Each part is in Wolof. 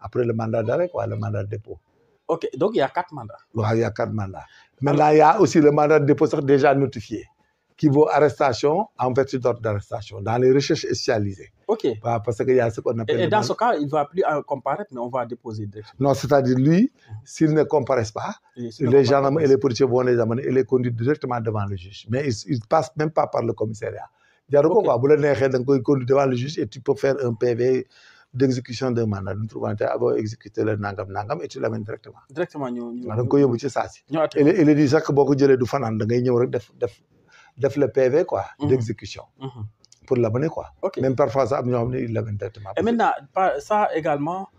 après le mandat d'arrêt, quoi, le mandat de dépôt. Ok, donc il y a 4 mandats. Oui, il y a 4 mandats. Maintenant, il y a aussi le mandat de dépôt déjà notifié, qui vaut arrestation en vertu d'ordre d'arrestation, dans les recherches spécialisées. Ok. Parce qu'il y a ce qu'on appelle... Et dans ce cas, il ne va plus comparaître, mais on va déposer directement. Non, c'est-à-dire lui, s'il ne comparaissent pas, les gendarmes et les policiers vont les amener et les conduire directement devant le juge. Mais ils ne passent même pas par le commissariat. Il y a quoi, vous le conduire devant le juge et tu peux faire un PV d'exécution d'un mandat. Nous trouvons avoir exécuté le nangam et tu l'amènes directement. Directement, il dit ça que beaucoup de gens du fanan da ngay ñëw rek def le PV quoi d'exécution. Pour l'amener quoi. Même parfois ça ils l'amènent directement. Et maintenant ça également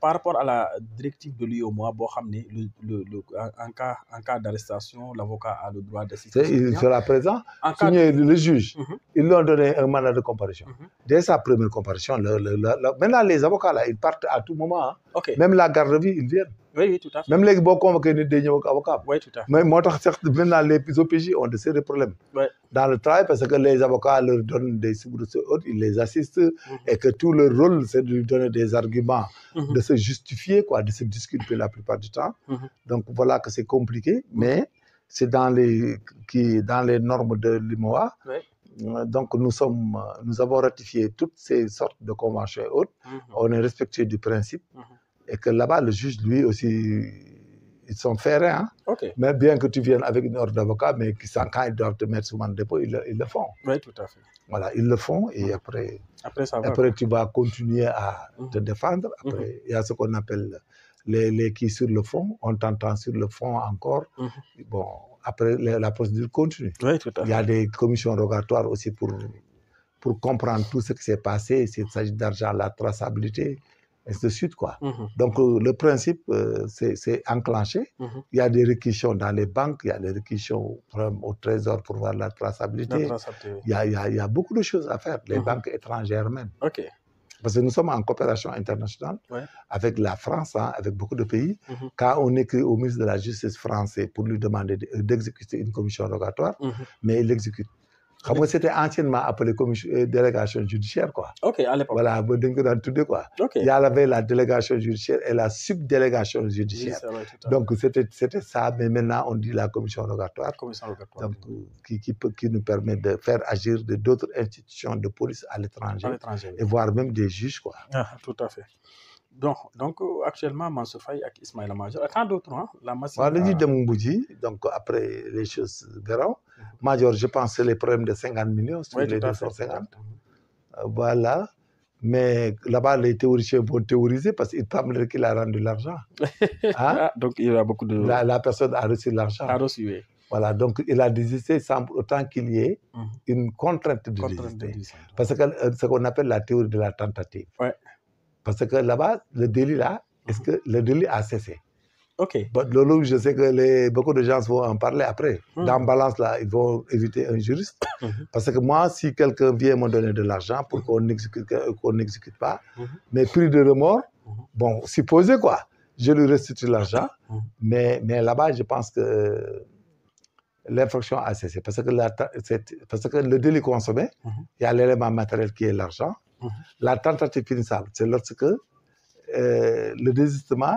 par rapport à la directive de l'UEMOA, en cas d'arrestation, l'avocat a le droit d'assister. Il sera présent. Le juge, ils lui ont donné un mandat de comparution. Dès sa première comparution, maintenant les avocats là, ils partent à tout moment. Hein. Même la garde de vie, ils viennent. Oui, tout à fait. Même les gens convoqués des avocats. Oui, tout à fait. Mais moi, maintenant les OPJ ont de sérieux problèmes dans le travail parce que les avocats leur donnent des soubresauts, ils les assistent et que tout leur rôle, c'est de lui donner des arguments, de se justifier, quoi, de se disculper la plupart du temps. Donc voilà que c'est compliqué, mais c'est dans les normes de l'UEMOA. Donc nous avons ratifié toutes ces sortes de conventions et autres. On est respectueux du principe. Et que là-bas, le juge, lui aussi, ils sont ferrés. Hein? Mais bien que tu viennes avec une ordre d'avocat, mais quand ils doivent te mettre sous mandat de dépôt, ils le font. Oui, tout à fait. Voilà, ils le font et après tu vas continuer à te défendre. Après, il y a ce qu'on appelle les qui sur le fond. On t'entend sur le fond encore. Bon, après, la procédure continue. Oui, tout à fait. Il y a des commissions rogatoires aussi pour comprendre tout ce qui s'est passé. S'il s'agit d'argent, la traçabilité. Et ainsi de suite, quoi. Donc, le principe, c'est enclenché. Il y a des réquisitions dans les banques, il y a des réquisitions au trésor pour voir la traçabilité. Il y a beaucoup de choses à faire, les banques étrangères même. Parce que nous sommes en coopération internationale avec la France, hein, avec beaucoup de pays. Quand on écrit au ministre de la Justice français pour lui demander d'exécuter une commission rogatoire, mais il l'exécute. C'était anciennement appelé délégation judiciaire, quoi. À l'époque. Voilà, quoi. Il y avait la délégation judiciaire et la subdélégation judiciaire. Donc, c'était ça, mais maintenant, on dit la commission rogatoire. Donc, qui nous permet de faire agir d'autres institutions de police à l'étranger. Et voire même des juges, quoi. Tout à fait. Donc actuellement, Mansour Faye et Ismaïla Madior, et tant d'autres, hein, la masse. Donc après les choses graves, Madior, je pense que c'est les problèmes de 50 millions sur les 250. Voilà. Mais là-bas, les théoriciens vont théoriser parce qu'il semble qu'il a rendu l'argent. Hein? Donc il y a beaucoup de... La personne a reçu l'argent. Oui. Voilà, donc il a désisté sans autant qu'il y ait une contrainte de désister. Parce que ce qu'on appelle la théorie de la tentative. Parce que là-bas, le délit là, est-ce que le délit a cessé? Je sais que beaucoup de gens vont en parler après. Dans Balance là, ils vont éviter un juriste. Parce que moi, si quelqu'un vient me donner de l'argent pour qu'on n'exécute pas, mais pris de remords, bon, supposé quoi, je lui restitue l'argent. Mais là-bas, je pense que l'infraction a cessé. Parce que le délit consommé, il y a l'élément matériel qui est l'argent. La tentative finissable, c'est lorsque le désistement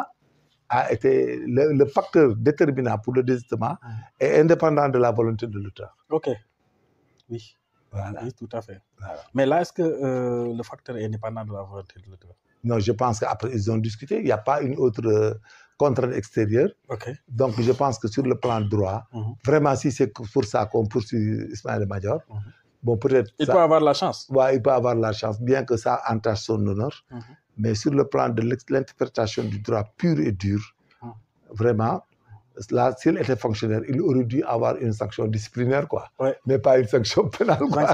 a été le facteur déterminant pour le désistement est indépendant de la volonté de l'auteur. Oui. Voilà. Oui, tout à fait. Voilà. Mais là, est-ce que le facteur est indépendant de la volonté de l'auteur? Non, je pense qu'après ils ont discuté, il n'y a pas une autre contrainte extérieure. Donc je pense que sur le plan droit, vraiment si c'est pour ça qu'on poursuit Ismaïla Madior, bon, peut-être il peut avoir la chance. Ouais, il peut avoir la chance, bien que ça entache son honneur. Mais sur le plan de l'interprétation du droit pur et dur, vraiment, là, s'il était fonctionnaire, il aurait dû avoir une sanction disciplinaire, quoi. Mais pas une sanction pénale, quoi.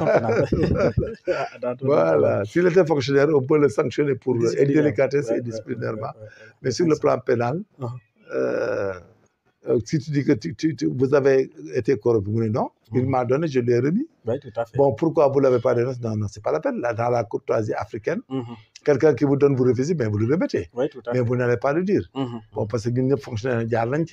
Voilà. S'il était fonctionnaire, on peut le sanctionner pour indélicatesse et disciplinairement. Mais sur le plan pénal, si tu dis que vous avez été corrompu, non, il m'a donné, je lui ai remis. Tout à fait. Bon, pourquoi vous ne l'avez pas donné? Non, c'est pas la peine. Là, dans la courtoisie africaine, quelqu'un qui vous donne, vous refusez, mais vous le remettez. Mais vous n'allez pas le dire. Bon, parce que nous fonctionnaires, il y a un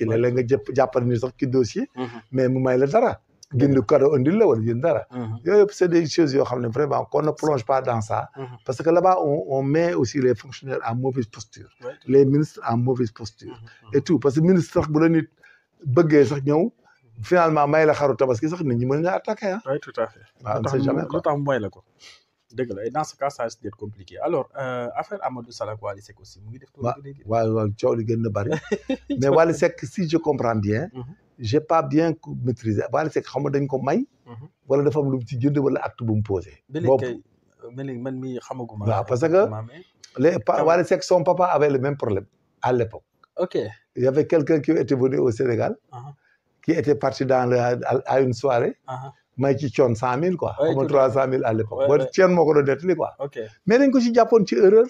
dossier, mais nous le dara. jënd cadeau andil la wala jënd dara. yooyu yëpp c'est des choses yoo xam ne vraiment qu'on ne plonge pas dans ça. parce que là-bas on met aussi les fonctionnaires en mauvaise posture. les ministres en mauvaise posture. et tout parce que ministre sax bu la nit bëggee sax ñëw. finalement may la xaru tabaski sax nit ñi mën na attaquer ah. oui tout à fait. waaw on sait jamais quoi lu tax mu may la ko. dëgg la et dans ce cas ça risque d'être compliqué alors affaire Amadou Sall ak Wally Seck aussi mu ngi def. waaw coow li gën na bari mais Wally Seck si je comprends bien. j'ai pas bien maîtrisé Wally Seck xam nga dañ ko may. wala dafa am lu mu ci jënd wala acte bu mu posé. boobu man mi xamaguma. waaw parce que Wally Seck son papa avait le même problème à l'époque. ok il y avait quelqu'un qui était venu au Sénégal. qui était parti à une soirée. may ci coon 100 000 quoi. oui comme 300 000 à l'époque. boo ceen moo ko doon nettali quoi. mais dañ ko ci jàppoon ci erreur.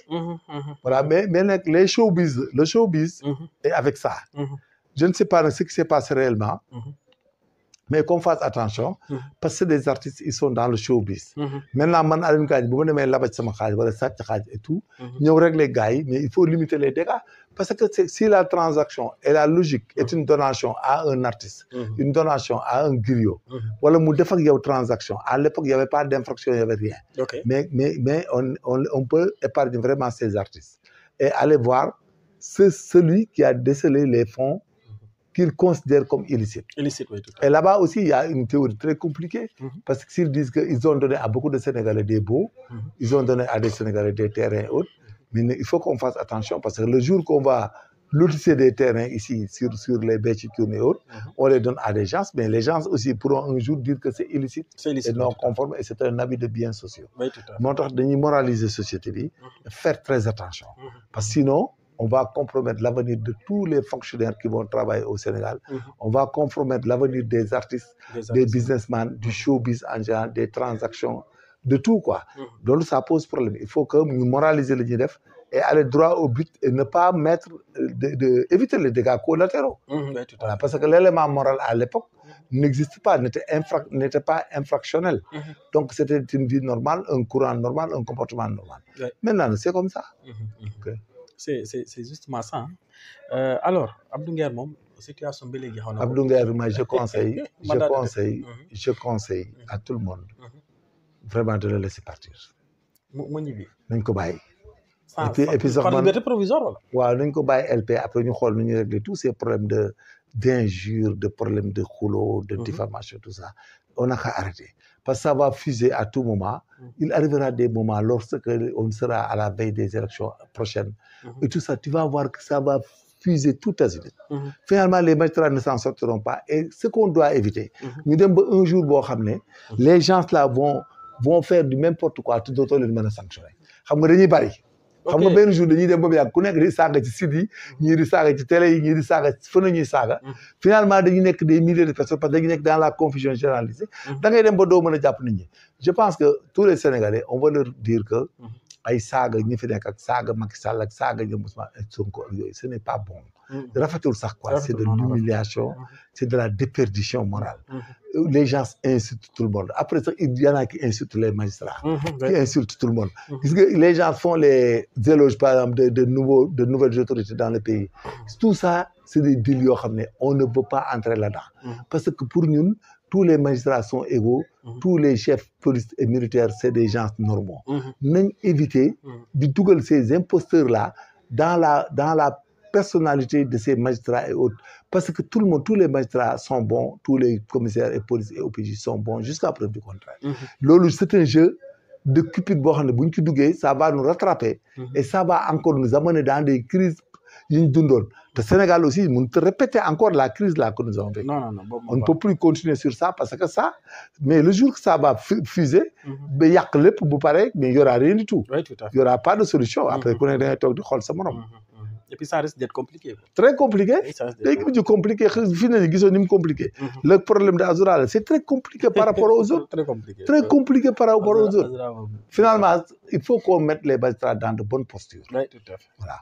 voilà mais nag le showbiz est avec ça. je ne sais pas ce qui s'est passé réellement. mais qu'on fasse attention. parce que c'est des artistes ils sont dans le showbiz. maintenant man Alioune Kandji bu ma demee labaj sama xaalis wala sàcc xaalis et tout. ñëw régler gars yi mais il faut limiter les dégâts. parce que si la transaction et la logique est une donation à un artiste. une donation à un griot. wala mu def ak yow transaction à l'époque il y avait pas d'infraction il y avait rien. mais on peut épargner vraiment ces artistes. et aller voir celui qui a décelé les fonds. qu'ils considèrent comme illicites. Illicite, oui, tout à fait. Et là-bas aussi, il y a une théorie très compliquée. Parce que s'ils disent qu'ils ont donné à beaucoup de Sénégalais des baux, ils ont donné à des Sénégalais des terrains autres, mais il faut qu'on fasse attention parce que le jour qu'on va lotisser des terrains ici sur les bêches et autres, on les donne à des gens, mais les gens aussi pourront un jour dire que c'est illicite et non conforme et c'est un abus de biens sociaux. Oui, tout à fait. Moo tax dañuy moraliser société, faire très attention. Parce que sinon, on va compromettre l'avenir de tous les fonctionnaires qui vont travailler au Sénégal. On va compromettre l'avenir des artistes, des businessmen, du showbiz en général, des transactions, de tout quoi. Donc ça pose problème. Il faut que nous moraliser le NIDEF et aller droit au but et ne pas mettre, éviter les dégâts collatéraux. Voilà, parce que l'élément moral à l'époque n'existe pas, n'était pas infractionnel. Donc c'était une vie normale, un courant normal, un comportement normal. Maintenant, c'est comme ça. Okay. C'est justement ça. Alors, Abdou Nguer moom situation bi léegi xaw na. Abdou Nguer moi je conseille à tout le monde vraiment de le laisser partir. mu ñibbi. nañ ko bàyyi. et puis sax man liberté provisoire wala. waaw nañ ko bàyyi LP après ñu xool nu ñuy régler tous ces problèmes d'injures, de problèmes de xuloo, de diffamation, tout ça. On n'a qu'à arrêter. Parce que ça va fuser à tout moment. Il arrivera des moments lorsque on sera à la veille des élections prochaines. Et tout ça, tu vas voir que ça va fuser tout azimut. Finalement, les magistrats ne s'en sortiront pas. Et ce qu'on doit éviter, nous devons un jour, les gens là vont faire du n'importe quoi, tout d'autres les sanctionner. Xam nga dañuy bari. Xam nga benn jour dañuy dem ba mu yàgg ku nekk di saaga ci site yi ñii di saaga ci télé yi ñii di saaga fu na ñuy saaga finalement dañuy nekk des milliers de personnes parce que dañuy nekk dans la confusion généralisée da ngay dem ba doo mën a jàpp nit ñi. Je pense que tous les Sénégalais on va leur dire que ay saaga ñi fi nekk ak saaga Macky Sall ak saaga ñoom Ousmane Sonko ak yooyu ce n'est pas bon. Rafetul sax quoi, c'est de l'humiliation, c'est de la déperdition morale. Les gens insultent tout le monde. Après ça, il y en a qui insultent les magistrats, qui insultent tout le monde. Parce que les gens font les éloges, par exemple, de nouvelles autorités dans le pays. Tout ça, c'est des délits. On ne peut pas entrer là-dedans. Parce que pour nous, tous les magistrats sont égaux, tous les chefs police et militaires, c'est des gens normaux. Nous éviter de double ces imposteurs-là dans la personnalité de ces magistrats et autres. Parce que tout le monde, tous les magistrats sont bons, tous les commissaires et police et OPJ sont bons, jusqu'à preuve du contraire. C'est un jeu de cupid, ça va nous rattraper et ça va encore nous amener dans des crises. Le Sénégal aussi, nous répéter encore la crise là que nous avons vécue. Non. On ne peut plus continuer sur ça parce que ça, mais le jour que ça va fuser, mais il n'y aura rien du tout. Oui, tout à fait. Il n'y aura pas de solution. Après, on est dans un talk de Kholsamonom. Et puis ça risque d'être compliqué. Très compliqué. C'est compliqué. Le problème d'Azoura, c'est très compliqué par rapport aux autres. Très compliqué par rapport aux autres. Finalement, il faut qu'on mette les magistrats dans de bonnes postures. Oui, tout à fait. Voilà.